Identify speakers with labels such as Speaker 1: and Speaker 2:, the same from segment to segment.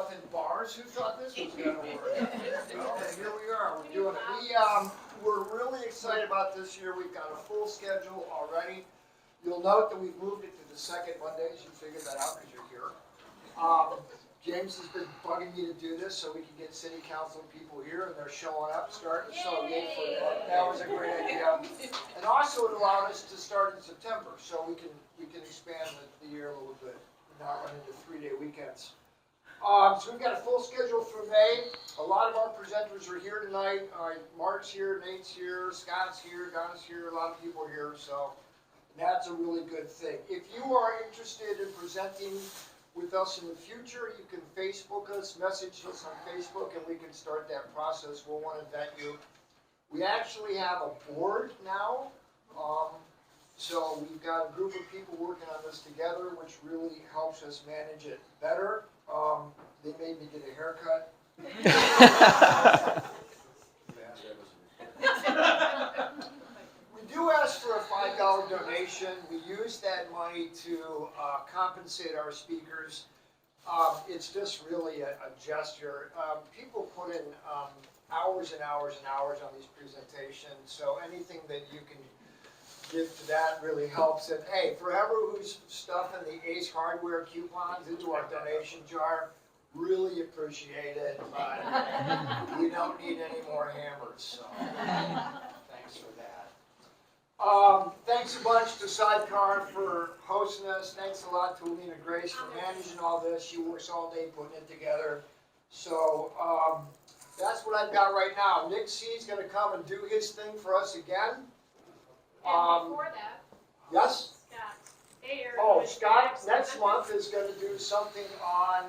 Speaker 1: stuff in bars. Who thought this was going to work? Well, here we are. We're doing it. We're really excited about this year. We've got a full schedule already. You'll note that we've moved it to the second Mondays. You figured that out because you're here. James has been bugging me to do this so we can get city council people here, and they're showing up, starting to show me. That was a great idea. And also it allowed us to start in September, so we can expand the year a little bit, not run into 3-day weekends. So we've got a full schedule for May. A lot of our presenters are here tonight. Mark's here, Nate's here, Scott's here, Donna's here. A lot of people are here, so that's a really good thing. If you are interested in presenting with us in the future, you can Facebook us, message us on Facebook, and we can start that process. We'll want to vet you. We actually have a board now, so we've got a group of people working on this together, which really helps us manage it better. They made me get a haircut. We do ask for a $5 donation. We use that money to compensate our speakers. It's just really a gesture. People put in hours and hours and hours on these presentations, so anything that you can give to that really helps. And hey, forever who's stuffing the Ace Hardware coupons into our donation jar, really appreciate it, but we don't need any more hammers, so thanks for that. Thanks a bunch to Sidecar for hosting us. Thanks a lot to Alina Grace for managing all this. She works all day putting it together. So that's what I've got right now. Nick C is going to come and do his thing for us again.
Speaker 2: And before that,
Speaker 1: yes?
Speaker 2: Scott Bayer.
Speaker 1: Oh, Scott next month is going to do something on...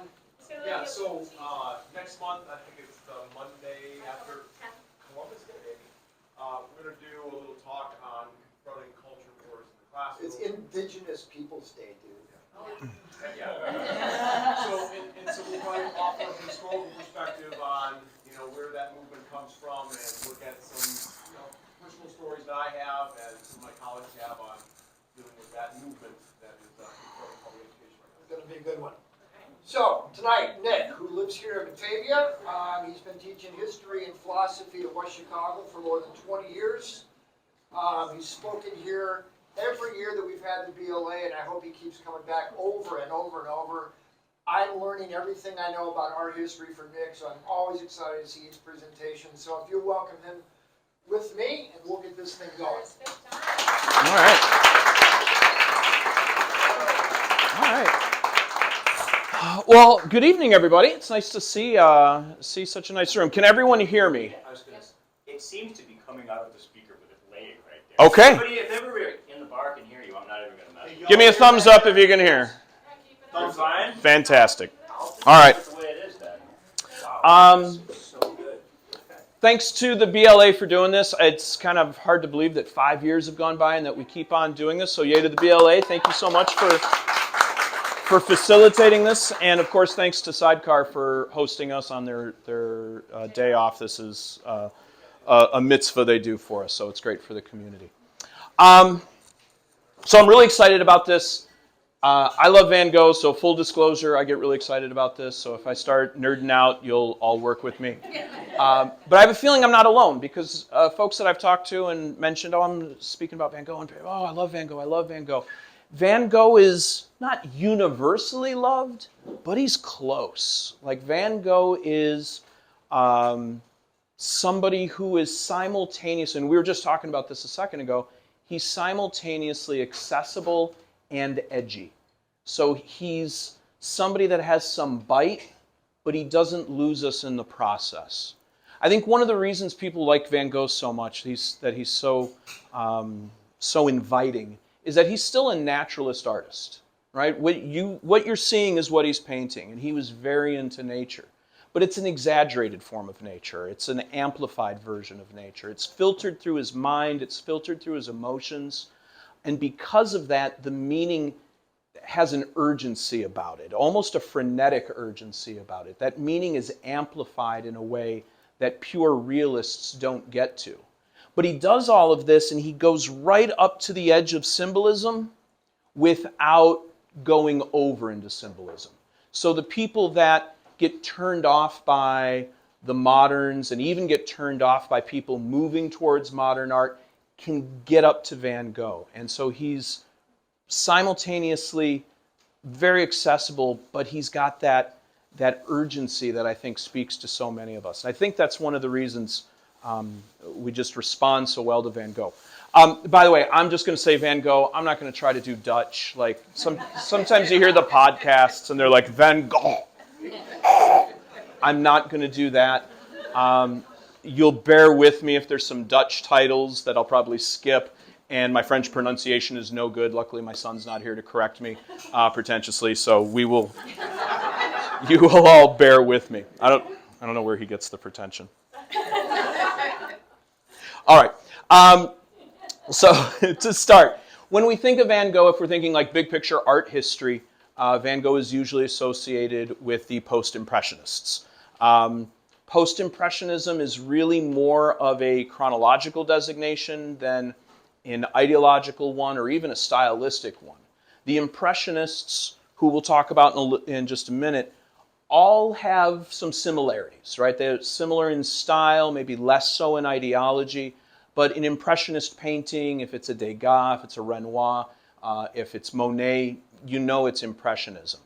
Speaker 3: Yeah, so next month, I think it's the Monday after Columbus Day, we're going to do a little talk on confronting culture wars in the classroom.
Speaker 1: It's Indigenous Peoples Day, dude.
Speaker 3: Yeah. So we'll probably offer a historical perspective on, where that movement comes from, and look at some, personal stories that I have and some of my colleagues have on dealing with that movement that is confronting public education right now.
Speaker 1: It's going to be a good one. So, tonight, Nick, who lives here in Batavia, he's been teaching history and philosophy at West Chicago for more than 20 years. He's spoken here every year that we've had the BLA, and I hope he keeps coming back over and over and over. I'm learning everything I know about art history from Nick, so I'm always excited to see his presentation. So if you'll welcome him with me, and we'll get this thing going.
Speaker 4: All right. All right. Well, good evening, everybody. It's nice to see such a nice room. Can everyone hear me?
Speaker 5: It seems to be coming out of the speaker, but it's laying right there.
Speaker 4: Okay.
Speaker 5: If everybody in the bar can hear you, I'm not even going to mess.
Speaker 4: Give me a thumbs up if you can hear.
Speaker 5: Thumbs fine?
Speaker 4: Fantastic. All right.
Speaker 5: That's the way it is then. Wow. So good.
Speaker 4: Thanks to the BLA for doing this. It's kind of hard to believe that 5 years have gone by and that we keep on doing this. So yay to the BLA. Thank you so much for facilitating this. And of course, thanks to Sidecar for hosting us on their day off. This is a mitzvah they do for us, so it's great for the community. So I'm really excited about this. I love Van Gogh, so full disclosure, I get really excited about this. So if I start nerding out, you'll all work with me. But I have a feeling I'm not alone, because folks that I've talked to and mentioned, I'm speaking about Van Gogh, and I love Van Gogh, I love Van Gogh. Van Gogh is not universally loved, but he's close. Like Van Gogh is somebody who is simultaneous, and we were just talking about this a second ago, he's simultaneously accessible and edgy. So he's somebody that has some bite, but he doesn't lose us in the process. I think one of the reasons people like Van Gogh so much, that he's so inviting, is that he's still a naturalist artist, right? What you're seeing is what he's painting, and he was very into nature. But it's an exaggerated form of nature. It's an amplified version of nature. It's filtered through his mind. It's filtered through his emotions. And because of that, the meaning has an urgency about it, almost a frenetic urgency about it. That meaning is amplified in a way that pure realists don't get to. But he does all of this, and he goes right up to the edge of symbolism without going over into symbolism. So the people that get turned off by the moderns and even get turned off by people moving towards modern art can get up to Van Gogh. And so he's simultaneously very accessible, but he's got that urgency that I think speaks to so many of us. And I think that's one of the reasons we just respond so well to Van Gogh. By the way, I'm just going to say Van Gogh. I'm not going to try to do Dutch. Like sometimes you hear the podcasts and they're like Van Gogh. I'm not going to do that. You'll bear with me if there's some Dutch titles that I'll probably skip, and my French pronunciation is no good. Luckily, my son's not here to correct me pretentiously, so you will all bear with me. I don't know where he gets the pretension. All right. So to start, when we think of Van Gogh, if we're thinking like big picture art history, Van Gogh is usually associated with the post-impressionists. Post-impressionism is really more of a chronological designation than an ideological one or even a stylistic one. The impressionists, who we'll talk about in just a minute, all have some similarities, right? They're similar in style, maybe less so in ideology, but in impressionist painting, if it's a Degas, if it's a Renoir, if it's Monet, you know it's impressionism.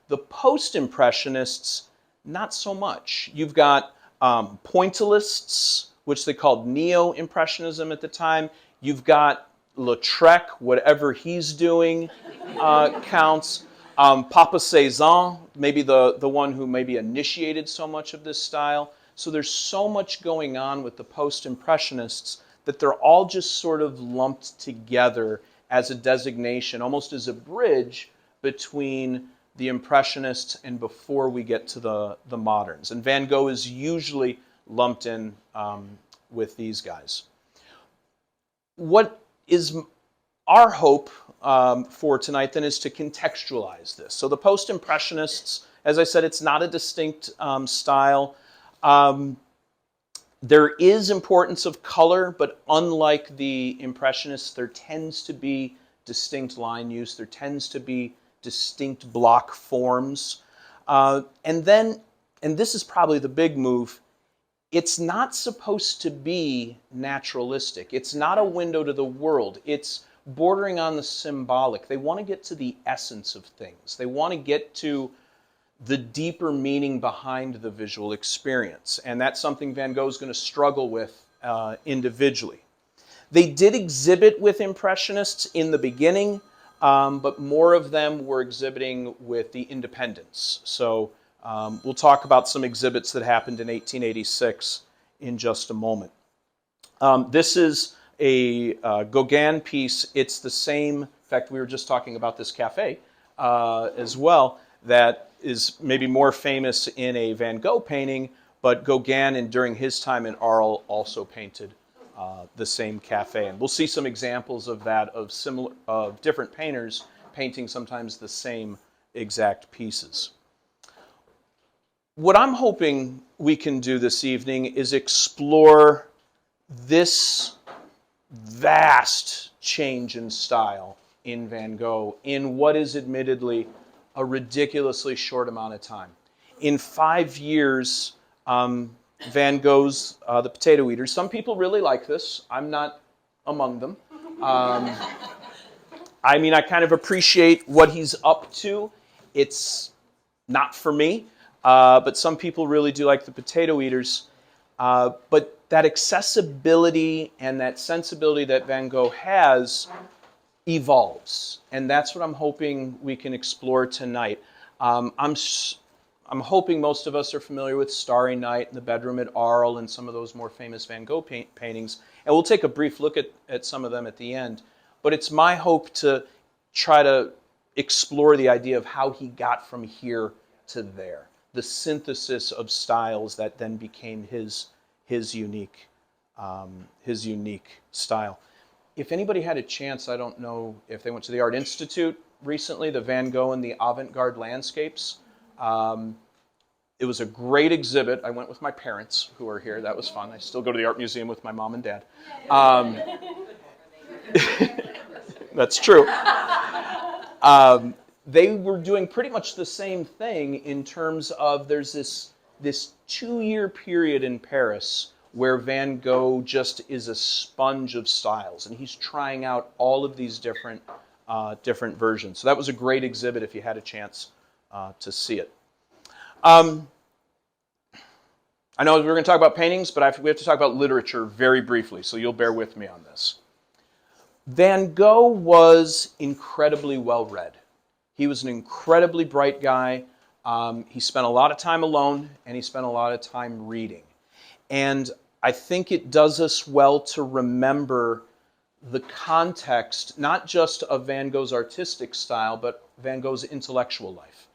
Speaker 4: The post-impressionists, not so much. You've got pointillists, which they called neo-impressionism at the time. You've got Lautrec, whatever he's doing counts. Papa Cézanne, maybe the one who maybe initiated so much of this style. So there's so much going on with the post-impressionists that they're all just sort of lumped together as a designation, almost as a bridge between the Impressionists and before we get to the moderns. And Van Gogh is usually lumped in with these guys. What is our hope for tonight then is to contextualize this. So the post-impressionists, as I said, it's not a distinct style. There is importance of color, but unlike the impressionists, there tends to be distinct line use. There tends to be distinct block forms. And this is probably the big move, it's not supposed to be naturalistic. It's not a window to the world. It's bordering on the symbolic. They want to get to the essence of things. They want to get to the deeper meaning behind the visual experience. And that's something Van Gogh is going to struggle with individually. They did exhibit with Impressionists in the beginning, but more of them were exhibiting with the independents. So we'll talk about some exhibits that happened in 1886 in just a moment. This is a Gauguin piece. It's the same, in fact, we were just talking about this cafe as well, that is maybe more famous in a Van Gogh painting, but Gauguin, and during his time in Arles, also painted the same cafe. And we'll see some examples of that, of different painters painting sometimes the same exact pieces. What I'm hoping we can do this evening is explore this vast change in style in Van Gogh in what is admittedly a ridiculously short amount of time. In 5 years, Van Gogh's The Potato Eaters, some people really like this. I'm not among them. I mean, I kind of appreciate what he's up to. It's not for me, but some people really do like The Potato Eaters. But that accessibility and that sensibility that Van Gogh has evolves, and that's what I'm hoping we can explore tonight. I'm hoping most of us are familiar with Starry Night and The Bedroom at Arles and some of those more famous Van Gogh paintings, and we'll take a brief look at some of them at the end. But it's my hope to try to explore the idea of how he got from here to there, the synthesis of styles that then became his unique style. If anybody had a chance, I don't know if they went to the Art Institute recently, the Van Gogh and the Avant-Garde Landscapes. It was a great exhibit. I went with my parents who are here. That was fun. I still go to the art museum with my mom and dad. That's true. they were doing pretty much the same thing in terms of there's this 2-year period in Paris where Van Gogh just is a sponge of styles, and he's trying out all of these different versions. So that was a great exhibit if you had a chance to see it. I know we're going to talk about paintings, but we have to talk about literature very briefly, so you'll bear with me on this. Van Gogh was incredibly well-read. He was an incredibly bright guy. He spent a lot of time alone, and he spent a lot of time reading. And I think it does us well to remember the context, not just of Van Gogh's artistic style, but Van Gogh's intellectual life.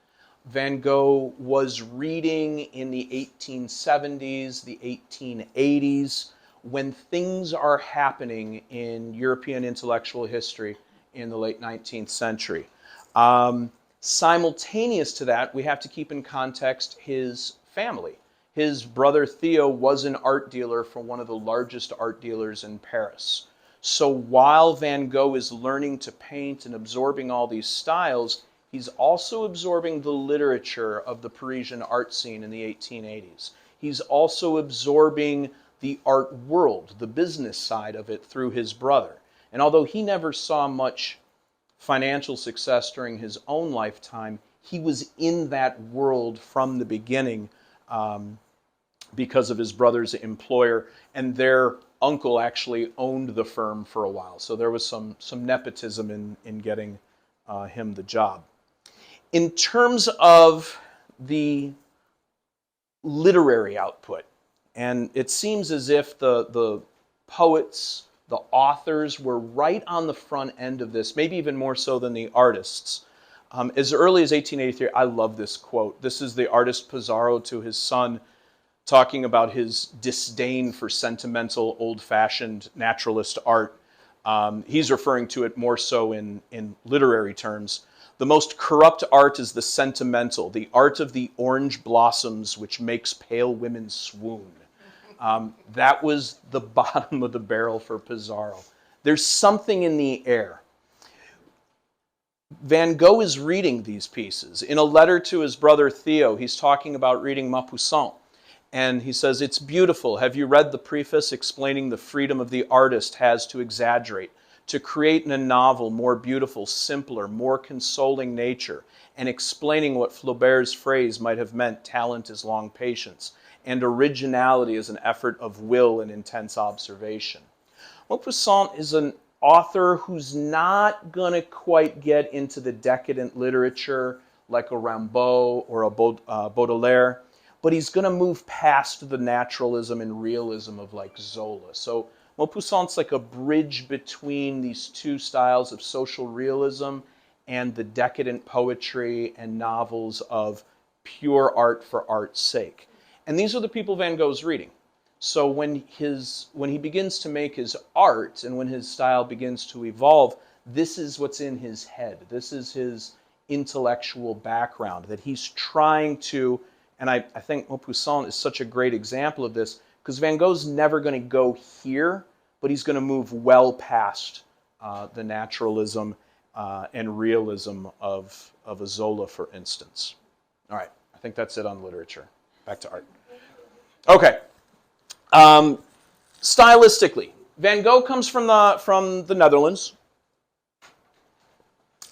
Speaker 4: Van Gogh was reading in the 1870s, the 1880s, when things are happening in European intellectual history in the late 19th century. Simultaneous to that, we have to keep in context his family. His brother Theo was an art dealer for one of the largest art dealers in Paris. So while Van Gogh is learning to paint and absorbing all these styles, he's also absorbing the literature of the Parisian art scene in the 1880s. He's also absorbing the art world, the business side of it, through his brother. And although he never saw much financial success during his own lifetime, he was in that world from the beginning because of his brother's employer, and their uncle actually owned the firm for a while. So there was some nepotism in getting him the job. In terms of the literary output, and it seems as if the poets, the authors were right on the front end of this, maybe even more so than the artists. As early as 1883, I love this quote. This is the artist Pizarro to his son, talking about his disdain for sentimental, old-fashioned naturalist art. He's referring to it more so in literary terms. The most corrupt art is the sentimental, the art of the orange blossoms which makes pale women swoon. That was the bottom of the barrel for Pizarro. There's something in the air. Van Gogh is reading these pieces. In a letter to his brother Theo, he's talking about reading Maupassant. And he says, "It's beautiful. Have you read the preface explaining the freedom of the artist has to exaggerate, to create in a novel more beautiful, simpler, more consoling nature, and explaining what Flaubert's phrase might have meant, talent is long patience, and originality is an effort of will and intense observation." Maupassant is an author who's not going to quite get into the decadent literature like a Rimbaud or a Baudelaire, but he's going to move past the naturalism and realism of like Zola. So Maupassant's like a bridge between these two styles of social realism and the decadent poetry and novels of pure art for art's sake. And these are the people Van Gogh's reading. So when he begins to make his art and when his style begins to evolve, this is what's in his head. This is his intellectual background that he's trying to, and I think Maupassant is such a great example of this, because Van Gogh's never going to go here, but he's going to move well past the naturalism and realism of a Zola, for instance. All right, I think that's it on literature. Back to art. Okay. Stylistically, Van Gogh comes from the Netherlands,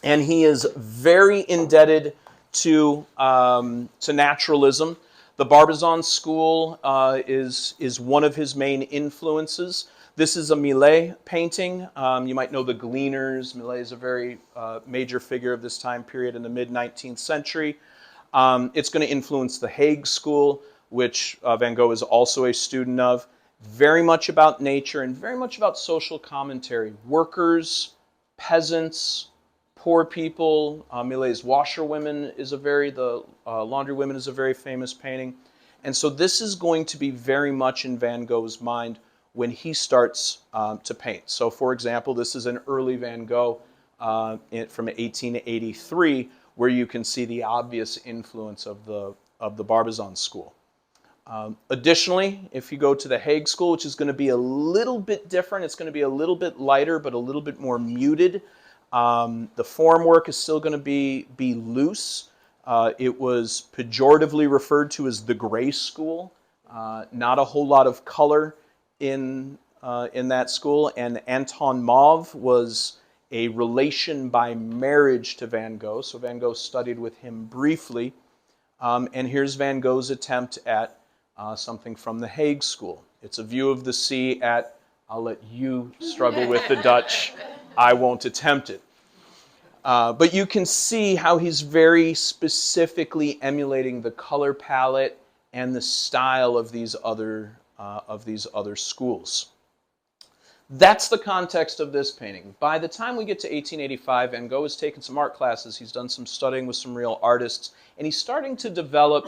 Speaker 4: and he is very indebted to naturalism. The Barbizon school is one of his main influences. This is a Millet painting. You might know the Gleaners. Millet is a very major figure of this time period in the mid-19th century. It's going to influence the Hague school, which Van Gogh is also a student of. Very much about nature and very much about social commentary. Workers, peasants, poor people. Millet's Washerwomen is the Laundry Women is a very famous painting. And so this is going to be very much in Van Gogh's mind when he starts to paint. So for example, this is an early Van Gogh from 1883, where you can see the obvious influence of the Barbizon school. Additionally, if you go to the Hague school, which is going to be a little bit different, it's going to be a little bit lighter but a little bit more muted. The form work is still going to be loose. It was pejoratively referred to as the gray school. Not a whole lot of color in that school. And Anton Mauve was a relation by marriage to Van Gogh. So Van Gogh studied with him briefly. And here's Van Gogh's attempt at something from the Hague School. It's a view of the sea at, I'll let you struggle with the Dutch, I won't attempt it. But you can see how he's very specifically emulating the color palette and the style of these other schools. That's the context of this painting. By the time we get to 1885, Van Gogh has taken some art classes, he's done some studying with some real artists, and he's starting to develop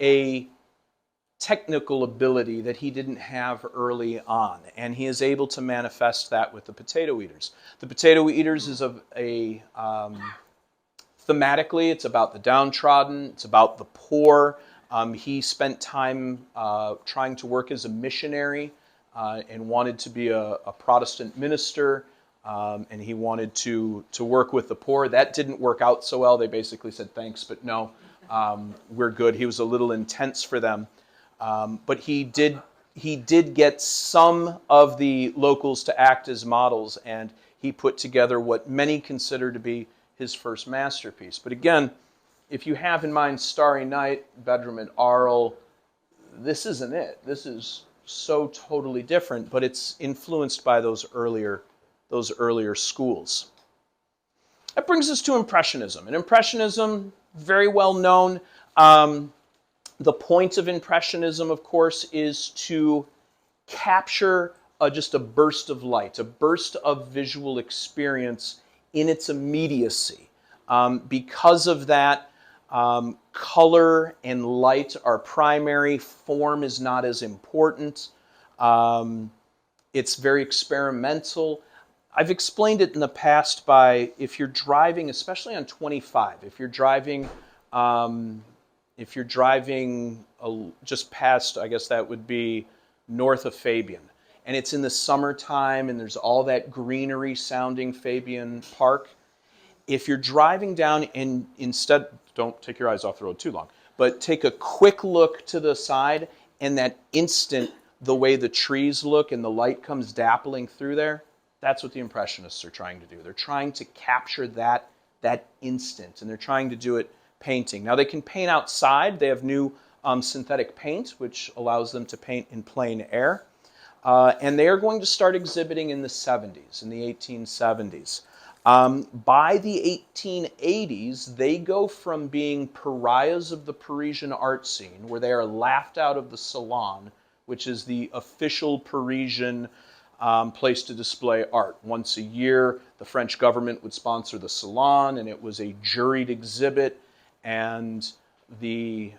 Speaker 4: a technical ability that he didn't have early on, and he is able to manifest that with the Potato Eaters. The Potato Eaters is thematically, it's about the downtrodden, it's about the poor. He spent time trying to work as a missionary and wanted to be a Protestant minister, and he wanted to work with the poor. That didn't work out so well. They basically said, thanks, but no, we're good. He was a little intense for them. But he did get some of the locals to act as models, and he put together what many consider to be his first masterpiece. But again, if you have in mind Starry Night, Bedroom at Arles, this isn't it. This is so totally different, but it's influenced by those earlier schools. That brings us to Impressionism. And Impressionism, very well known. The point of Impressionism, of course, is to capture just a burst of light, a burst of visual experience in its immediacy. Because of that, color and light are primary. Form is not as important. It's very experimental. I've explained it in the past by, if you're driving, especially on 25, if you're driving just past, I guess that would be north of Fabian, and it's in the summertime and there's all that greenery sounding Fabian Park, if you're driving down and instead, don't take your eyes off the road too long, but take a quick look to the side, and that instant, the way the trees look and the light comes dappling through there, that's what the Impressionists are trying to do. They're trying to capture that instant, and they're trying to do it painting. Now they can paint outside. They have new synthetic paint, which allows them to paint in plein air. And they are going to start exhibiting in the 70s, in the 1870s. By the 1880s, they go from being pariahs of the Parisian art scene, where they are laughed out of the Salon, which is the official Parisian place to display art. Once a year, the French government would sponsor the Salon, and it was a juried exhibit, and the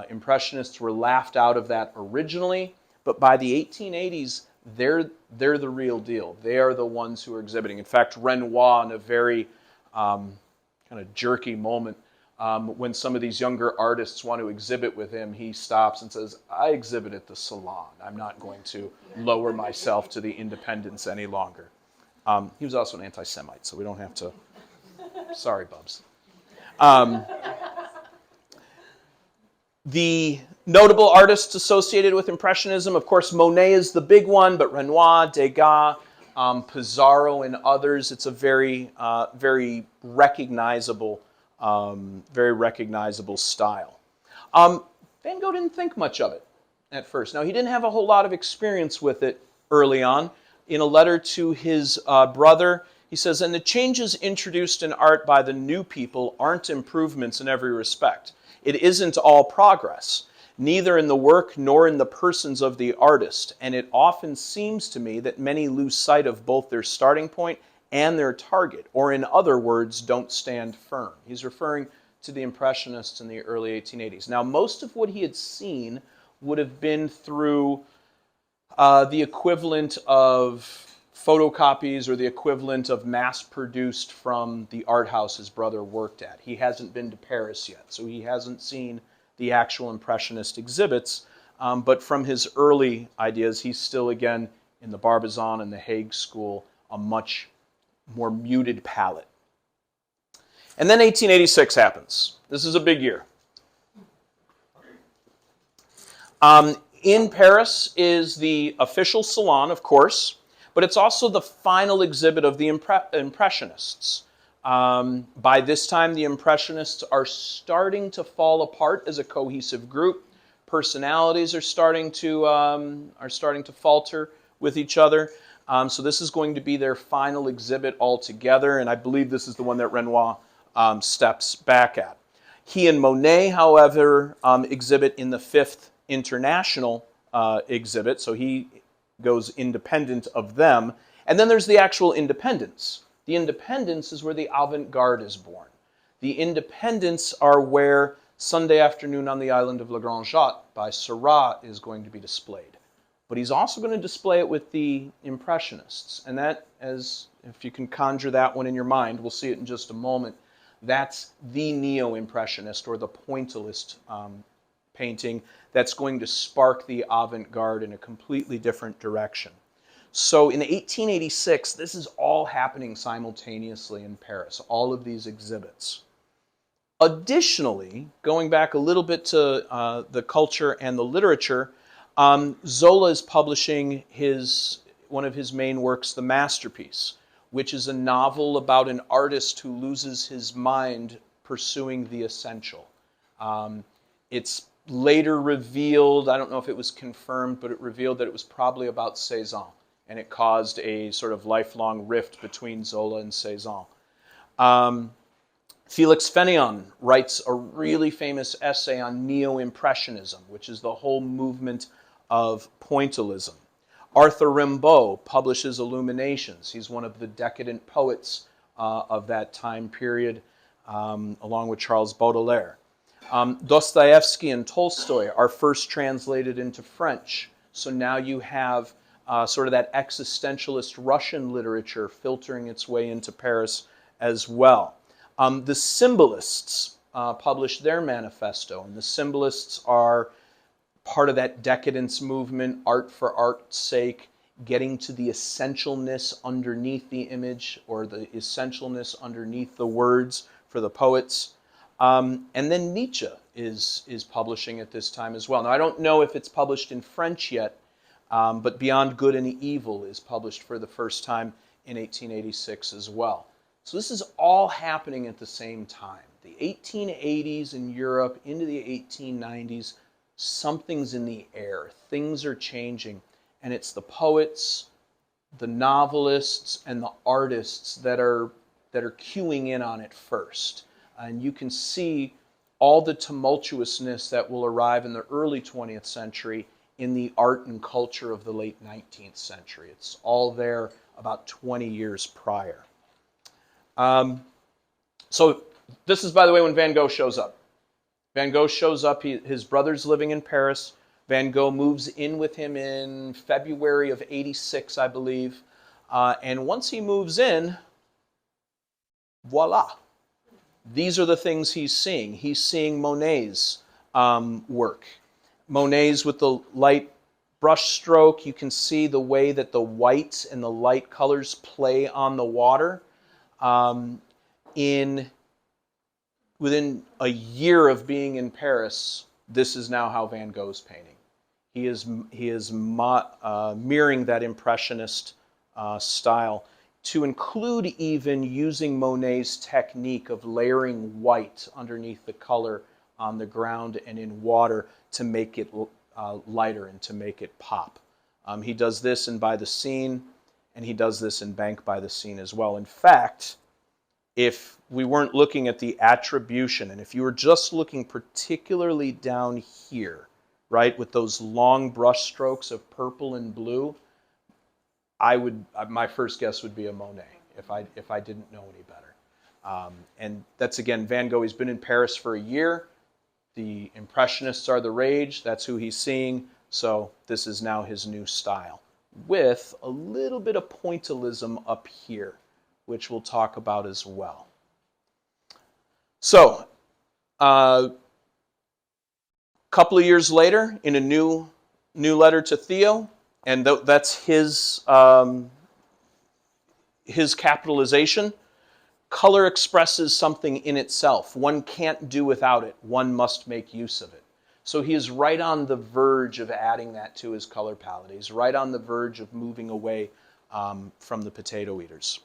Speaker 4: Impressionists were laughed out of that originally. But by the 1880s, they're the real deal. They are the ones who are exhibiting. In fact, Renoir, in a very kind of jerky moment, when some of these younger artists want to exhibit with him, he stops and says, I exhibit at the Salon. I'm not going to lower myself to the independents any longer. He was also an anti-Semite, so we don't have to... Sorry, Bubs. The notable artists associated with Impressionism, of course, Monet is the big one, but Renoir, Degas, Pissarro, and others. It's a very recognizable style. Van Gogh didn't think much of it at first. Now, he didn't have a whole lot of experience with it early on. In a letter to his brother, he says, and the changes introduced in art by the new people aren't improvements in every respect. It isn't all progress, neither in the work nor in the persons of the artist, and it often seems to me that many lose sight of both their starting point and their target, or in other words, don't stand firm. He's referring to the Impressionists in the early 1880s. Now, most of what he had seen would have been through the equivalent of photocopies or the equivalent of mass-produced from the art house his brother worked at. He hasn't been to Paris yet, so he hasn't seen the actual Impressionist exhibits. But from his early ideas, he's still, again, in the Barbizon and the Hague School, a much more muted palette. And then 1886 happens. This is a big year. In Paris is the official salon, of course, but it's also the final exhibit of the Impressionists. By this time, the Impressionists are starting to fall apart as a cohesive group. Personalities are starting to falter with each other. So this is going to be their final exhibit altogether, and I believe this is the one that Renoir steps back at. He and Monet, however, exhibit in the 5th International exhibit, so he goes independent of them. And then there's the actual Independents. The Independents is where the avant-garde is born. The Independents are where Sunday Afternoon on the Island of La Grande Jatte by Seurat is going to be displayed. But he's also going to display it with the Impressionists. And that, as if you can conjure that one in your mind, we'll see it in just a moment, that's the neo-impressionist or the pointillist painting that's going to spark the avant-garde in a completely different direction. So in 1886, this is all happening simultaneously in Paris, all of these exhibits. Additionally, going back a little bit to the culture and the literature, Zola is publishing one of his main works, The Masterpiece, which is a novel about an artist who loses his mind pursuing the essential. It's later revealed, I don't know if it was confirmed, but it revealed that it was probably about Cézanne, and it caused a sort of lifelong rift between Zola and Cézanne. Félix Fénéon writes a really famous essay on neo-impressionism, which is the whole movement of pointillism. Arthur Rimbaud publishes Illuminations. He's one of the decadent poets of that time period, along with Charles Baudelaire. Dostoevsky and Tolstoy are first translated into French. So now you have sort of that existentialist Russian literature filtering its way into Paris as well. The Symbolists published their manifesto, and the Symbolists are part of that decadence movement, art for art's sake, getting to the essentialness underneath the image or the essentialness underneath the words for the poets. And then Nietzsche is publishing at this time as well. Now, I don't know if it's published in French yet, but Beyond Good and Evil is published for the first time in 1886 as well. So this is all happening at the same time. The 1880s in Europe into the 1890s, something's in the air. Things are changing. And it's the poets, the novelists, and the artists that are queuing in on it first. And you can see all the tumultuousness that will arrive in the early 20th century in the art and culture of the late 19th century. It's all there about 20 years prior. So this is, by the way, when Van Gogh shows up. Van Gogh shows up. His brother's living in Paris. Van Gogh moves in with him in February of 86, I believe. And once he moves in, voila. These are the things he's seeing. He's seeing Monet's work. Monet's with the light brush stroke. You can see the way that the white and the light colors play on the water. Within a year of being in Paris, this is now how Van Gogh's painting. He is mirroring that impressionist style, to include even using Monet's technique of layering white underneath the color on the ground and in water to make it lighter and to make it pop. He does this in By the Scene, and he does this in Bank by the Scene as well. In fact, if we weren't looking at the attribution, and if you were just looking particularly down here, right, with those long brush strokes of purple and blue, my first guess would be a Monet if I didn't know any better. And that's, again, Van Gogh. He's been in Paris for a year. The Impressionists are the rage. That's who he's seeing. So this is now his new style, with a little bit of pointillism up here, which we'll talk about as well. So, a couple of years later, in a new letter to Theo, and that's his capitalization. color expresses something in itself. One can't do without it. One must make use of it. So he is right on the verge of adding that to his color palette. He's right on the verge of moving away from the potato eaters.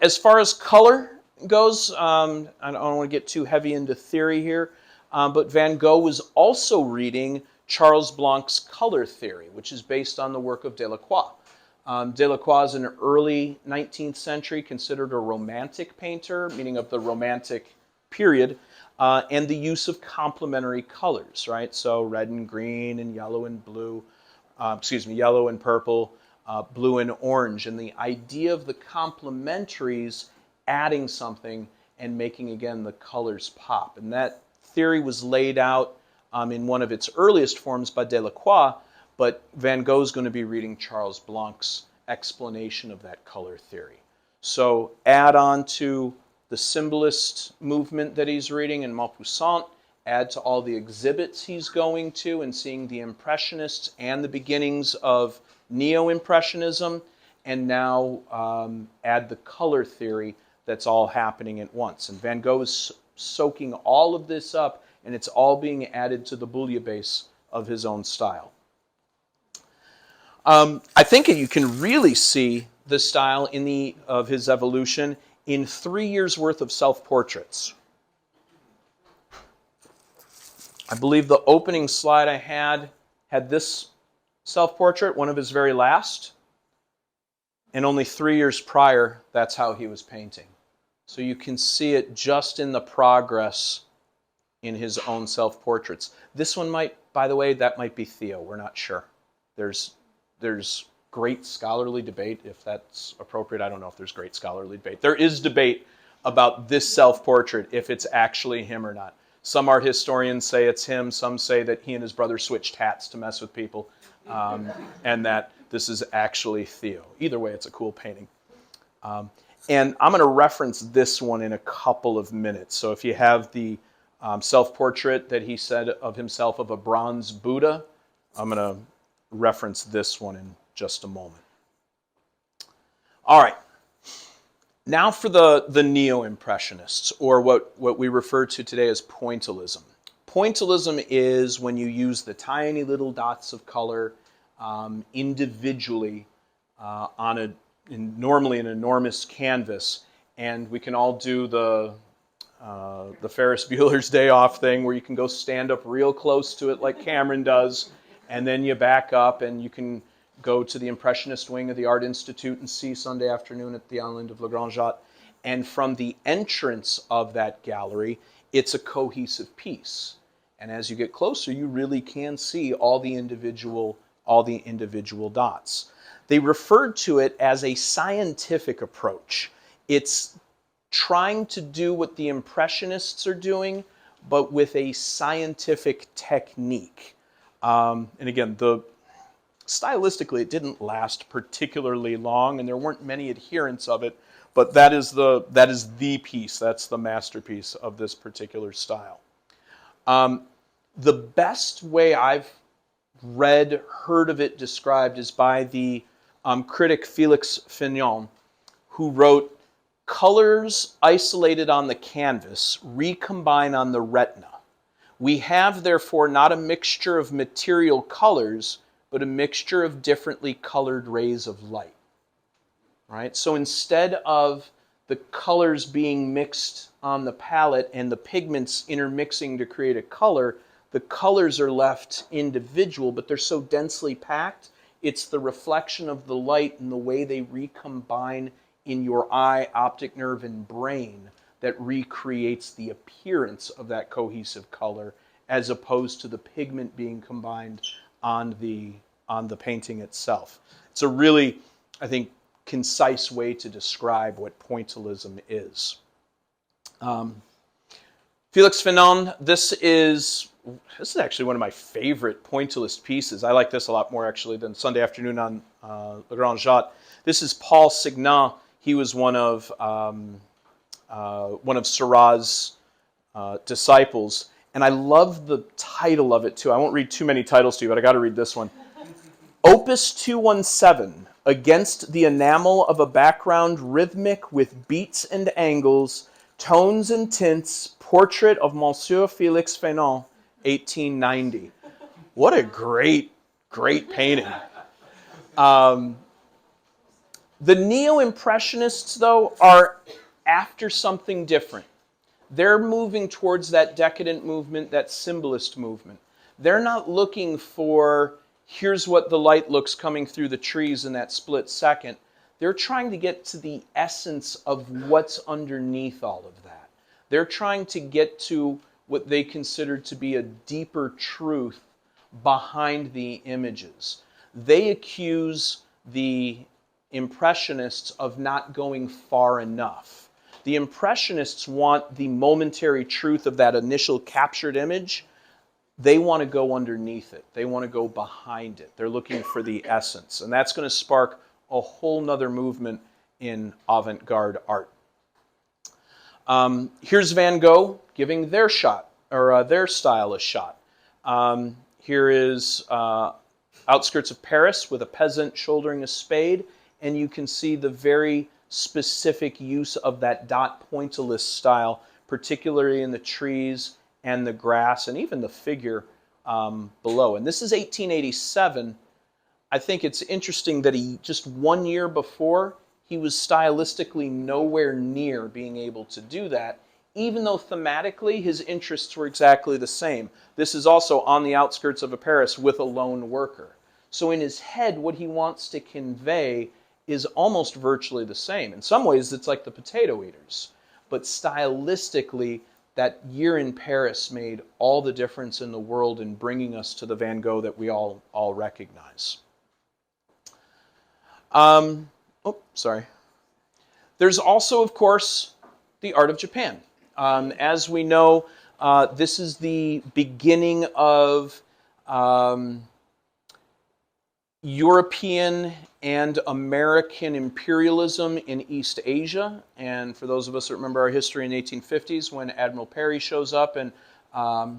Speaker 4: As far as color goes, I don't want to get too heavy into theory here, but Van Gogh was also reading Charles Blanc's color theory, which is based on the work of Delacroix. Delacroix is an early 19th century, considered a romantic painter, meaning of the romantic period, and the use of complementary colors, right? So red and green and yellow and blue, yellow and purple, blue and orange, and the idea of the complementaries adding something and making, again, the colors pop. And that theory was laid out in one of its earliest forms by Delacroix, but Van Gogh's going to be reading Charles Blanc's explanation of that color theory. So add on to the symbolist movement that he's reading in Maupassant, add to all the exhibits he's going to and seeing the Impressionists and the beginnings of Neo-Impressionism, and now add the color theory that's all happening at once. And Van Gogh is soaking all of this up, and it's all being added to the bouillabaisse of his own style. I think you can really see the style of his evolution in 3 years' worth of self-portraits. I believe the opening slide I had this self-portrait, one of his very last, and only 3 years prior, that's how he was painting. So you can see it just in the progress in his own self-portraits. This one might, by the way, that might be Theo. We're not sure. There's great scholarly debate, if that's appropriate. I don't know if there's great scholarly debate. There is debate about this self-portrait, if it's actually him or not. Some art historians say it's him. Some say that he and his brother switched hats to mess with people, and that this is actually Theo. Either way, it's a cool painting. And I'm going to reference this one in a couple of minutes. So if you have the self-portrait that he said of himself of a bronze Buddha, I'm going to reference this one in just a moment. All right. Now for the Neo-Impressionists, or what we refer to today as pointillism. Pointillism is when you use the tiny little dots of color individually on normally an enormous canvas, and we can all do the Ferris Bueller's Day Off thing where you can go stand up real close to it like Cameron does, and then you back up and you can go to the Impressionist wing of the Art Institute and see Sunday afternoon at the island of Le Grand Jatte. And from the entrance of that gallery, it's a cohesive piece. And as you get closer, you really can see all the individual dots. They referred to it as a scientific approach. It's trying to do what the Impressionists are doing, but with a scientific technique. And again, stylistically, it didn't last particularly long, and there weren't many adherents of it, but that is the piece, that's the masterpiece of this particular style. The best way I've heard of it described is by the critic Félix Fénelon, who wrote, "Colors isolated on the canvas recombine on the retina. We have, therefore, not a mixture of material colors, but a mixture of differently colored rays of light." Right? So instead of the colors being mixed on the palette and the pigments intermixing to create a color, the colors are left individual, but they're so densely packed, it's the reflection of the light and the way they recombine in your eye, optic nerve, and brain that recreates the appearance of that cohesive color, as opposed to the pigment being combined on the painting itself. It's a really, I think, concise way to describe what pointillism is. Félix Fénelon, this is actually one of my favorite pointillist pieces. I like this a lot more actually than Sunday Afternoon on Le Grand Jatte. This is Paul Signan. He was one of Seurat's disciples, and I love the title of it too. I won't read too many titles to you, but I got to read this one. Opus 217, Against the enamel of a background rhythmic with beats and angles, tones and tints, portrait of Monsieur Félix Fénelon, 1890. What a great painting. The Neo-Impressionists, though, are after something different. They're moving towards that decadent movement, that symbolist movement. They're not looking for, here's what the light looks coming through the trees in that split second. They're trying to get to the essence of what's underneath all of that. They're trying to get to what they consider to be a deeper truth behind the images. They accuse the Impressionists of not going far enough. The Impressionists want the momentary truth of that initial captured image. They want to go underneath it. They want to go behind it. They're looking for the essence. And that's going to spark a whole nother movement in avant-garde art. Here's Van Gogh giving their shot, or their style a shot. Here is outskirts of Paris with a peasant shouldering a spade, and you can see the very specific use of that dot pointillist style, particularly in the trees and the grass and even the figure below. And this is 1887. I think it's interesting that he, just 1 year before, he was stylistically nowhere near being able to do that, even though thematically his interests were exactly the same. This is also on the outskirts of Paris with a lone worker. So in his head, what he wants to convey is almost virtually the same. In some ways, it's like the Potato Eaters. But stylistically, that year in Paris made all the difference in the world in bringing us to the Van Gogh that we all recognize. There's also, of course, the art of Japan. As we know, this is the beginning of European and American imperialism in East Asia. And for those of us that remember our history in the 1850s, when Admiral Perry shows up and, how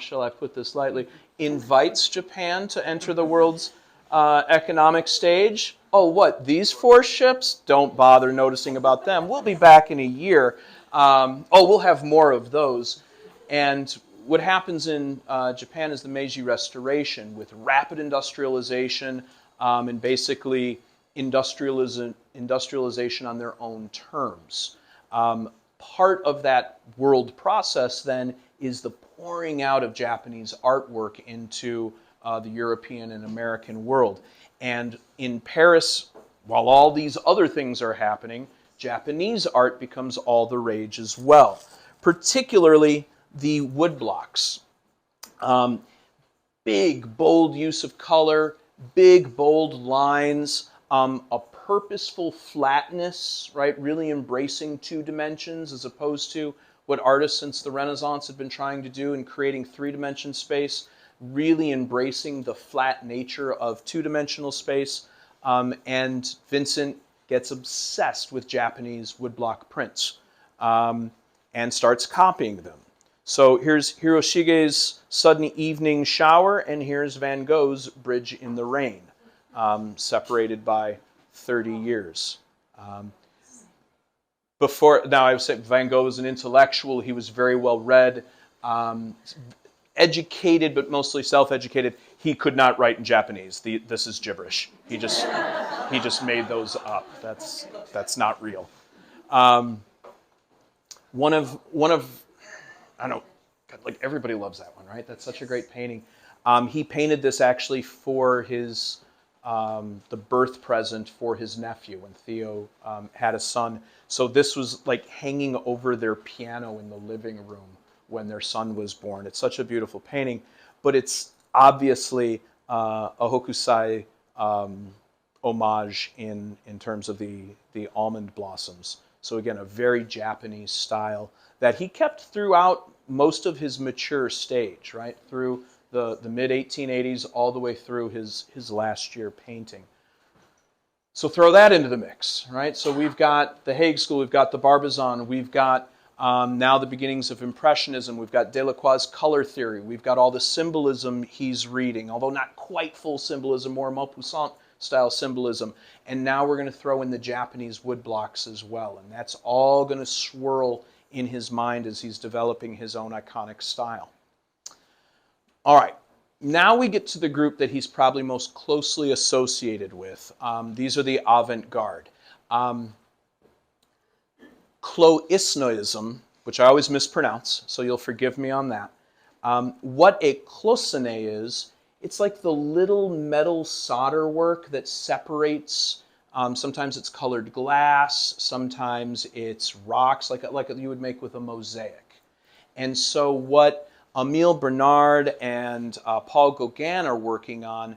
Speaker 4: shall I put this lightly, invites Japan to enter the world's economic stage. Oh, what, these 4 ships? Don't bother noticing about them. We'll be back in a year. We'll have more of those. And what happens in Japan is the Meiji Restoration, with rapid industrialization and basically industrialization on their own terms. Part of that world process then is the pouring out of Japanese artwork into the European and American world. And in Paris, while all these other things are happening, Japanese art becomes all the rage as well, particularly the woodblocks. Big, bold use of color, big, bold lines, a purposeful flatness, right? Really embracing 2 dimensions as opposed to what artists since the Renaissance have been trying to do in creating 3-dimension space, really embracing the flat nature of 2-dimensional space. And Vincent gets obsessed with Japanese woodblock prints and starts copying them. So here's Hiroshige's Sudden Evening Shower, and here's Van Gogh's Bridge in the Rain, separated by 30 years. Now I would say Van Gogh was an intellectual. He was very well read, educated, but mostly self-educated. He could not write in Japanese. This is gibberish. He just made those up. That's not real. One of I don't know, God, like everybody loves that one, right? That's such a great painting. He painted this actually for his the birth present for his nephew when Theo had a son. So this was like hanging over their piano in the living room when their son was born. It's such a beautiful painting, but it's obviously a Hokusai homage in terms of the almond blossoms. So again, a very Japanese style that he kept throughout most of his mature stage, right? Through the mid-1880s all the way through his last year painting. So throw that into the mix, right? So we've got the Hague School, we've got the Barbizon, we've got now the beginnings of Impressionism, we've got Delacroix's color theory, we've got all the symbolism he's reading, although not quite full symbolism, more Maupassant style symbolism. And now we're going to throw in the Japanese woodblocks as well. And that's all going to swirl in his mind as he's developing his own iconic style. All right. Now we get to the group that he's probably most closely associated with. These are the avant-garde. Cloisnoism, which I always mispronounce, so you'll forgive me on that. What a cloisonne is, it's like the little metal solder work that separates, sometimes it's colored glass, sometimes it's rocks, like you would make with a mosaic. And so what Émile Bernard and Paul Gauguin are working on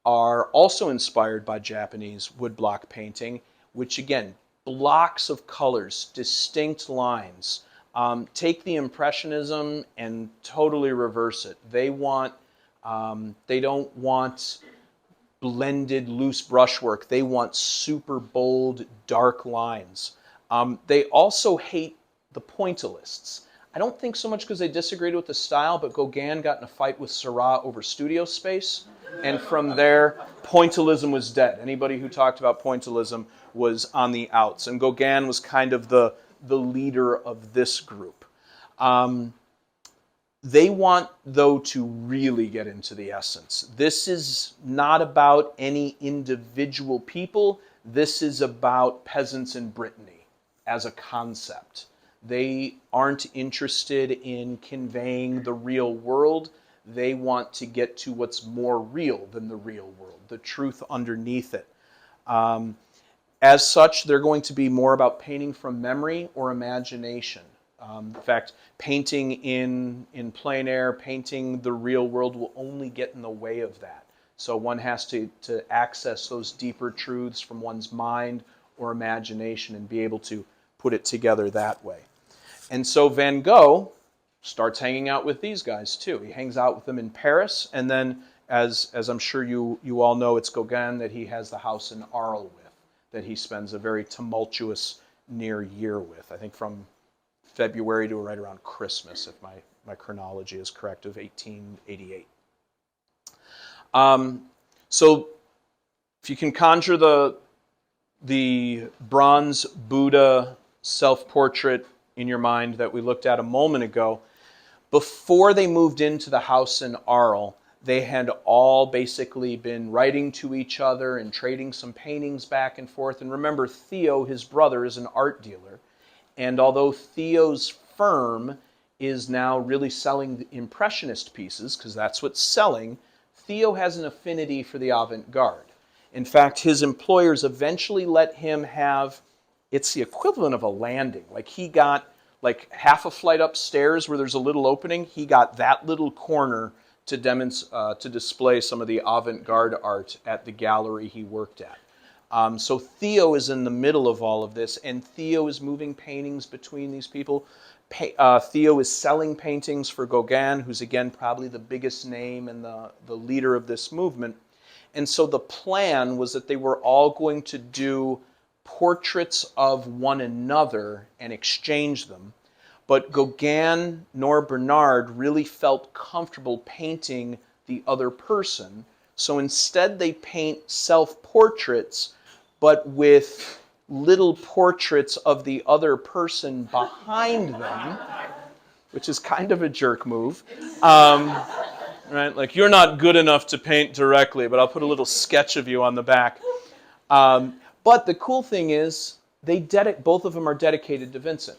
Speaker 4: are also inspired by Japanese woodblock painting, which again, blocks of colors, distinct lines. Take the Impressionism and totally reverse it. They don't want blended loose brushwork. They want super bold, dark lines. They also hate the pointillists. I don't think so much because they disagreed with the style, but Gauguin got in a fight with Seurat over studio space, and from there, pointillism was dead. Anybody who talked about pointillism was on the outs, and Gauguin was kind of the leader of this group. They want, though, to really get into the essence. This is not about any individual people. This is about peasants in Brittany as a concept. They aren't interested in conveying the real world. They want to get to what's more real than the real world, the truth underneath it. As such, they're going to be more about painting from memory or imagination. In fact, painting in plein air, painting the real world will only get in the way of that. So one has to access those deeper truths from one's mind or imagination and be able to put it together that way. And so Van Gogh starts hanging out with these guys too. He hangs out with them in Paris, and then, as I'm sure you all know, it's Gauguin that he has the house in Arles with, that he spends a very tumultuous near year with, I think from February to right around Christmas, if my chronology is correct, of 1888. So if you can conjure the bronze Buddha self-portrait in your mind that we looked at a moment ago, before they moved into the house in Arles, they had all basically been writing to each other and trading some paintings back and forth. And remember, Theo, his brother, is an art dealer. And although Theo's firm is now really selling the Impressionist pieces, because that's what's selling, Theo has an affinity for the avant-garde. In fact, his employers eventually let him have, it's the equivalent of a landing. Like he got like half a flight upstairs where there's a little opening. He got that little corner to display some of the avant-garde art at the gallery he worked at. So Theo is in the middle of all of this, and Theo is moving paintings between these people. Theo is selling paintings for Gauguin, who's again probably the biggest name and the leader of this movement. And so the plan was that they were all going to do portraits of one another and exchange them. But Gauguin nor Bernard really felt comfortable painting the other person. So instead they paint self-portraits, but with little portraits of the other person behind them, which is kind of a jerk move. Right? Like, you're not good enough to paint directly, but I'll put a little sketch of you on the back. But the cool thing is, both of them are dedicated to Vincent.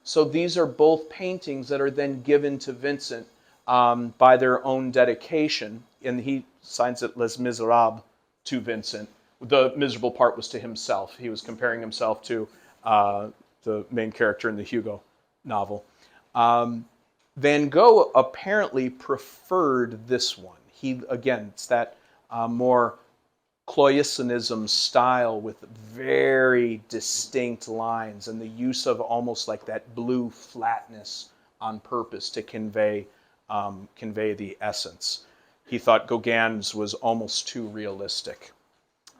Speaker 4: So these are both paintings that are then given to Vincent by their own dedication, and he signs it Les Miserables to Vincent. The miserable part was to himself. He was comparing himself to the main character in the Hugo novel. Van Gogh apparently preferred this one. It's that more Cloisonnism style with very distinct lines and the use of almost like that blue flatness on purpose to convey the essence. He thought Gauguin's was almost too realistic.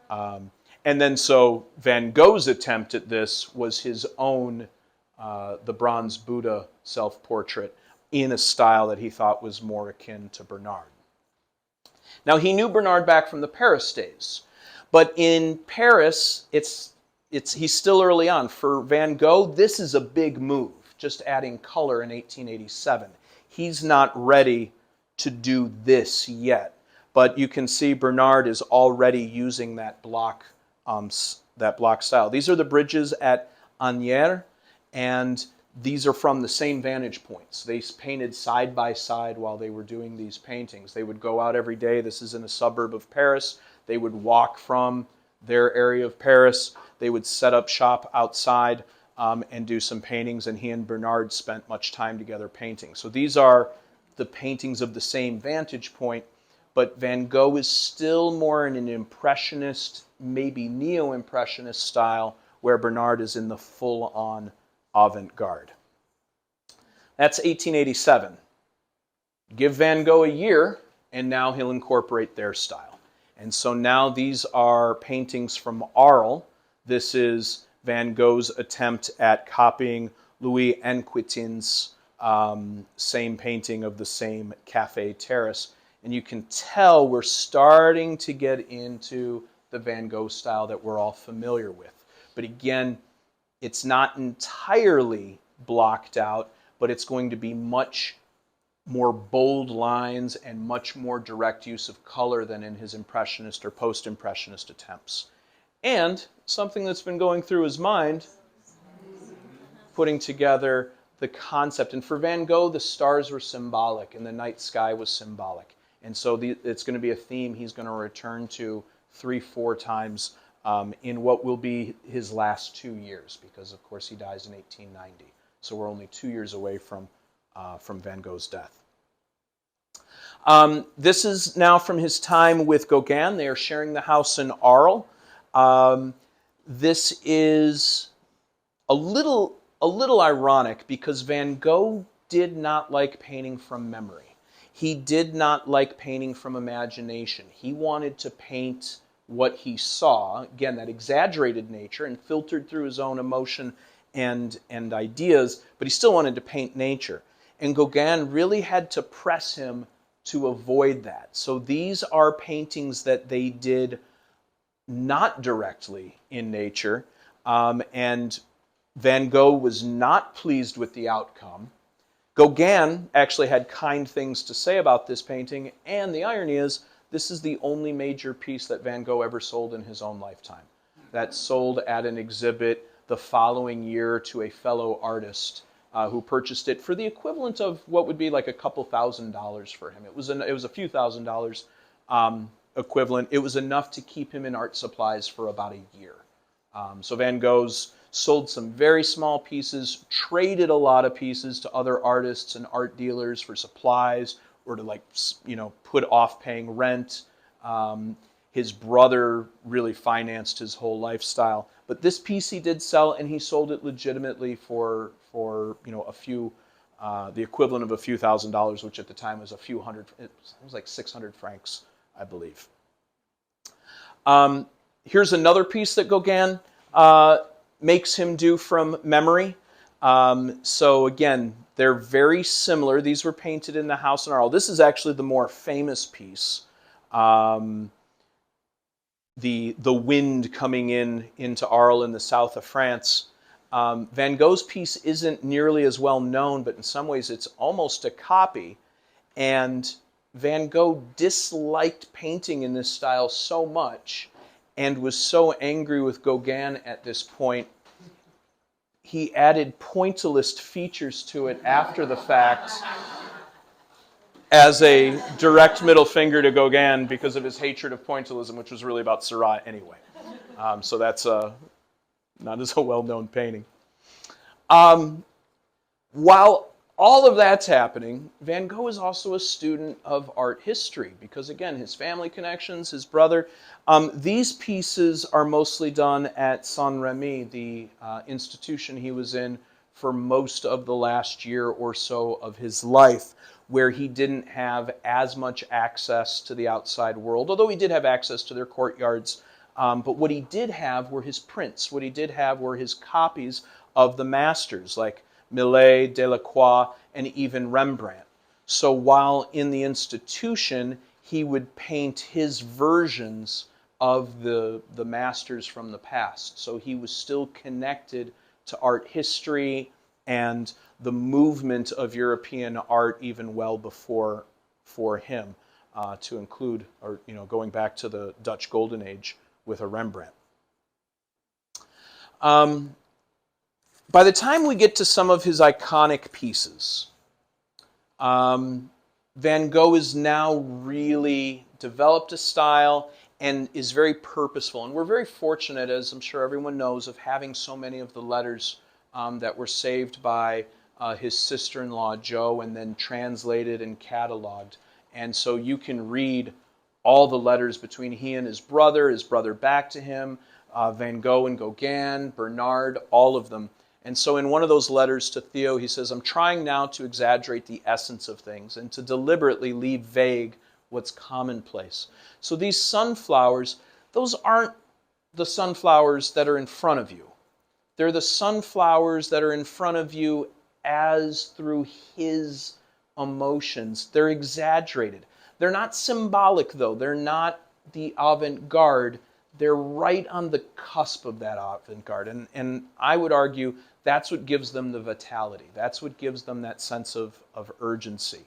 Speaker 4: And then so Van Gogh's attempt at this was his own, the bronze Buddha self-portrait in a style that he thought was more akin to Bernard. Now he knew Bernard back from the Paris days. But in Paris, he's still early on. For Van Gogh, this is a big move, just adding color in 1887. He's not ready to do this yet. But you can see Bernard is already using that block style. These are the bridges at Asnières, and these are from the same vantage points. They painted side by side while they were doing these paintings. They would go out every day. This is in a suburb of Paris. They would walk from their area of Paris. They would set up shop outside and do some paintings, and he and Bernard spent much time together painting. So these are the paintings of the same vantage point, but Van Gogh is still more in an impressionist, maybe neo-impressionist style, where Bernard is in the full-on avant-garde. That's 1887. Give Van Gogh a year, and now he'll incorporate their style. And so now these are paintings from Arles. This is Van Gogh's attempt at copying Louis Anquetin's same painting of the same cafe terrace. And you can tell we're starting to get into the Van Gogh style that we're all familiar with. But again, it's not entirely blocked out, but it's going to be much more bold lines and much more direct use of color than in his Impressionist or Post-Impressionist attempts. And something that's been going through his mind, putting together the concept. And for Van Gogh, the stars were symbolic and the night sky was symbolic. And so it's going to be a theme he's going to return to 3-4 times in what will be his last 2 years, because of course he dies in 1890. So we're only 2 years away from Van Gogh's death. This is now from his time with Gauguin. They are sharing the house in Arles. This is a little ironic because Van Gogh did not like painting from memory. He did not like painting from imagination. He wanted to paint what he saw, again, that exaggerated nature and filtered through his own emotion and ideas, but he still wanted to paint nature. And Gauguin really had to press him to avoid that. So these are paintings that they did not directly in nature, and Van Gogh was not pleased with the outcome. Gauguin actually had kind things to say about this painting, and the irony is, this is the only major piece that Van Gogh ever sold in his own lifetime. That sold at an exhibit the following year to a fellow artist who purchased it for the equivalent of what would be like a couple $1,000s for him. It was a few $1,000s equivalent. It was enough to keep him in art supplies for about a year. So Van Gogh's sold some very small pieces, traded a lot of pieces to other artists and art dealers for supplies or to put off paying rent. His brother really financed his whole lifestyle. But this piece he did sell, and he sold it legitimately for a few, the equivalent of a few $1,000s, which at the time was a few hundred. It was like 600 francs, I believe. Here's another piece that Gauguin makes him do from memory. So again, they're very similar. These were painted in the house in Arles. This is actually the more famous piece. The wind coming into Arles in the south of France. Van Gogh's piece isn't nearly as well known, but in some ways it's almost a copy. And Van Gogh disliked painting in this style so much and was so angry with Gauguin at this point, he added pointillist features to it after the fact as a direct middle finger to Gauguin because of his hatred of pointillism, which was really about Seurat anyway. So that's not as a well-known painting. While all of that's happening, Van Gogh is also a student of art history because, again, his family connections, his brother. These pieces are mostly done at Saint-Remy, the institution he was in for most of the last year or so of his life, where he didn't have as much access to the outside world, although he did have access to their courtyards. But what he did have were his prints. What he did have were his copies of the masters, like Millet, Delacroix, and even Rembrandt. So while in the institution, he would paint his versions of the masters from the past. So he was still connected to art history and the movement of European art even well before him, to include, or going back to the Dutch Golden Age with a Rembrandt. By the time we get to some of his iconic pieces, Van Gogh has now really developed a style and is very purposeful. And we're very fortunate, as I'm sure everyone knows, of having so many of the letters that were saved by his sister-in-law, Jo, and then translated and cataloged. And so you can read all the letters between he and his brother back to him, Van Gogh and Gauguin, Bernard, all of them. And so in one of those letters to Theo, he says, I'm trying now to exaggerate the essence of things and to deliberately leave vague what's commonplace. So these sunflowers, those aren't the sunflowers that are in front of you. They're the sunflowers that are in front of you as through his emotions. They're exaggerated. They're not symbolic, though. They're not the avant-garde. They're right on the cusp of that avant-garde. And I would argue that's what gives them the vitality. That's what gives them that sense of urgency.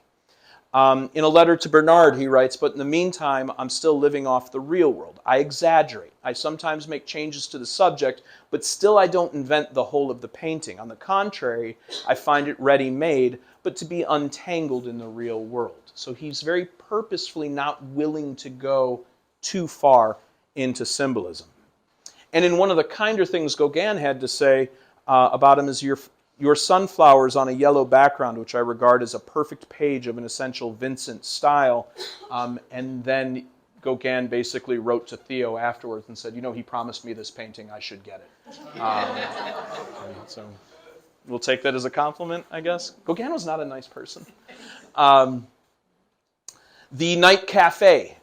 Speaker 4: In a letter to Bernard, he writes, but in the meantime, I'm still living off the real world. I exaggerate. I sometimes make changes to the subject, but still I don't invent the whole of the painting. On the contrary, I find it ready-made, but to be untangled in the real world. So he's very purposefully not willing to go too far into symbolism. And in one of the kinder things Gauguin had to say about him is your sunflowers on a yellow background, which I regard as a perfect page of an essential Vincent style. And then Gauguin basically wrote to Theo afterwards and said, he promised me this painting, I should get it. So we'll take that as a compliment, I guess. Gauguin was not a nice person. The Night Cafe.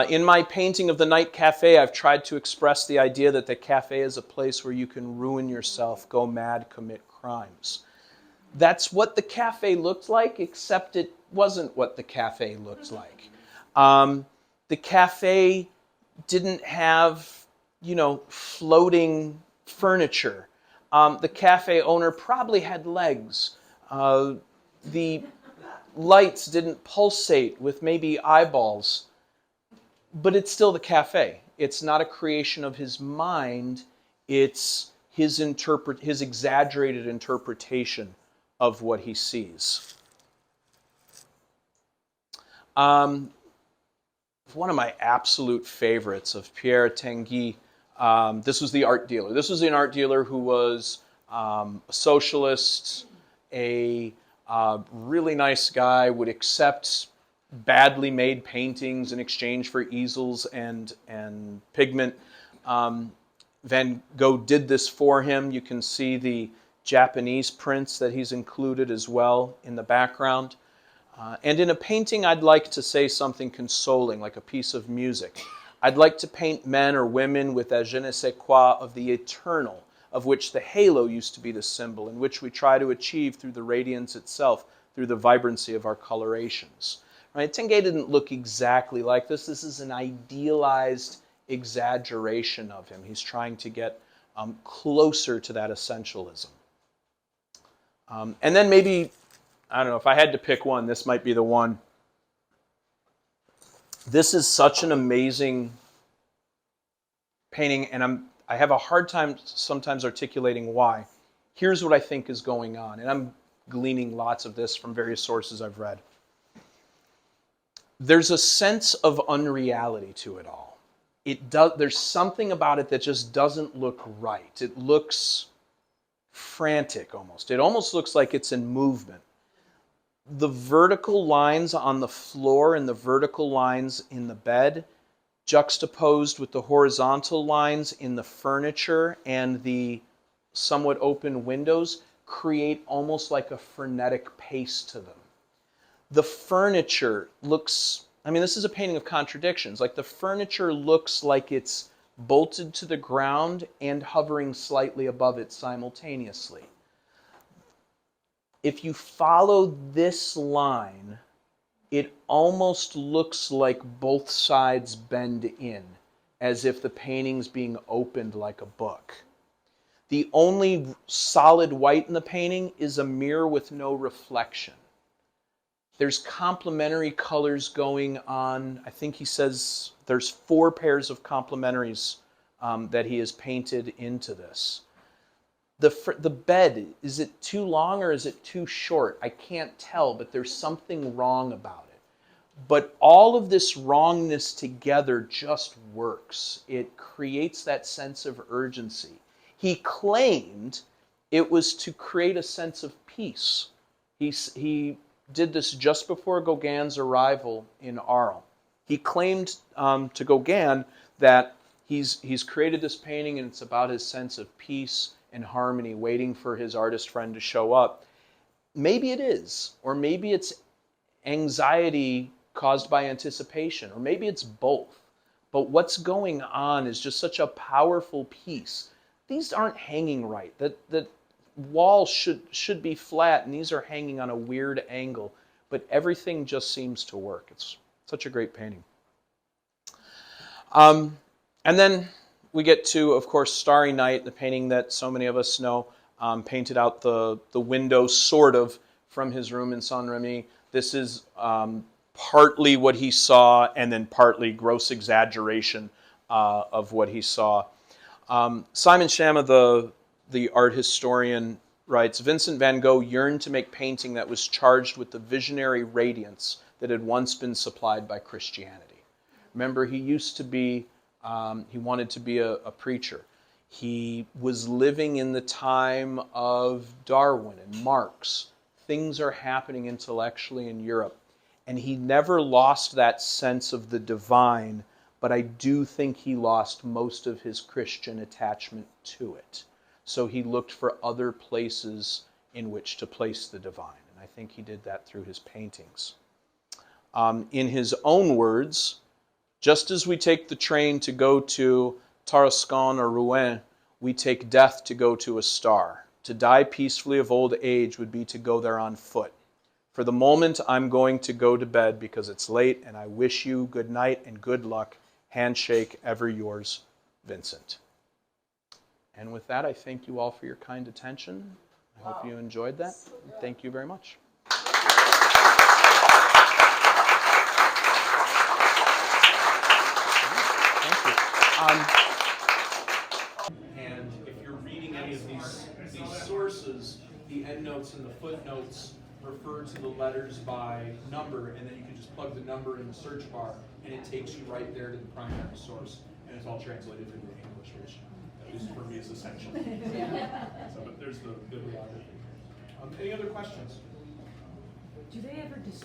Speaker 4: In my painting of the Night Cafe, I've tried to express the idea that the cafe is a place where you can ruin yourself, go mad, commit crimes. That's what the cafe looked like, except it wasn't what the cafe looked like. The cafe didn't have, floating furniture. The cafe owner probably had legs. The lights didn't pulsate with maybe eyeballs. But it's still the cafe. It's not a creation of his mind. It's his exaggerated interpretation of what he sees. One of my absolute favorites of Pierre Tinguely, this was the art dealer. This was an art dealer who was a socialist, a really nice guy, would accept badly made paintings in exchange for easels and pigment. Van Gogh did this for him. You can see the Japanese prints that he's included as well in the background. And in a painting, I'd like to say something consoling, like a piece of music. I'd like to paint men or women with a je ne sais quoi of the eternal, of which the halo used to be the symbol, and which we try to achieve through the radiance itself, through the vibrancy of our colorations. Right? Tinguely didn't look exactly like this. This is an idealized exaggeration of him. He's trying to get closer to that essentialism. And then maybe, I don't know, if I had to pick one, this might be the one. This is such an amazing painting, and I have a hard time sometimes articulating why. Here's what I think is going on, and I'm gleaning lots of this from various sources I've read. There's a sense of unreality to it all. There's something about it that just doesn't look right. It looks frantic almost. It almost looks like it's in movement. The vertical lines on the floor and the vertical lines in the bed, juxtaposed with the horizontal lines in the furniture and the somewhat open windows, create almost like a frenetic pace to them. The furniture looks, this is a painting of contradictions. Like the furniture looks like it's bolted to the ground and hovering slightly above it simultaneously. If you follow this line, it almost looks like both sides bend in. as if the painting's being opened like a book. The only solid white in the painting is a mirror with no reflection. There's complementary colors going on. I think he says there's 4 pairs of complementaries that he has painted into this. The bed, is it too long or is it too short? I can't tell, but there's something wrong about it. But all of this wrongness together just works. It creates that sense of urgency. He claimed it was to create a sense of peace. He did this just before Gauguin's arrival in Arles. He claimed to Gauguin that he's created this painting and it's about his sense of peace and harmony, waiting for his artist friend to show up. Maybe it is, or maybe it's anxiety caused by anticipation, or maybe it's both. But what's going on is just such a powerful piece. These aren't hanging right. The wall should be flat, and these are hanging on a weird angle. But everything just seems to work. It's such a great painting. And then we get to, of course, Starry Night, the painting that so many of us know, painted out the window, sort of, from his room in Saint-Rémy. This is partly what he saw, and then partly gross exaggeration of what he saw. Simon Schama, the art historian, writes, Vincent van Gogh yearned to make painting that was charged with the visionary radiance that had once been supplied by Christianity. Remember, he used to be, he wanted to be a preacher. He was living in the time of Darwin and Marx. Things are happening intellectually in Europe. And he never lost that sense of the divine, but I do think he lost most of his Christian attachment to it. So he looked for other places in which to place the divine. And I think he did that through his paintings. In his own words, just as we take the train to go to Tarascon or Rouen, we take death to go to a star. To die peacefully of old age would be to go there on foot. For the moment, I'm going to go to bed because it's late, and I wish you good night and good luck. Handshake, ever yours, Vincent. And with that, I thank you all for your kind attention. I hope you enjoyed that. Thank you very much. And if you're reading any of these sources, the endnotes and the footnotes refer to the letters by number, and then you can just plug the number in the search bar, and it takes you right there to the primary source, and it's all translated into English, which at least for me is essential. So, but there's the bibliography. Any other questions?
Speaker 6: Do they ever display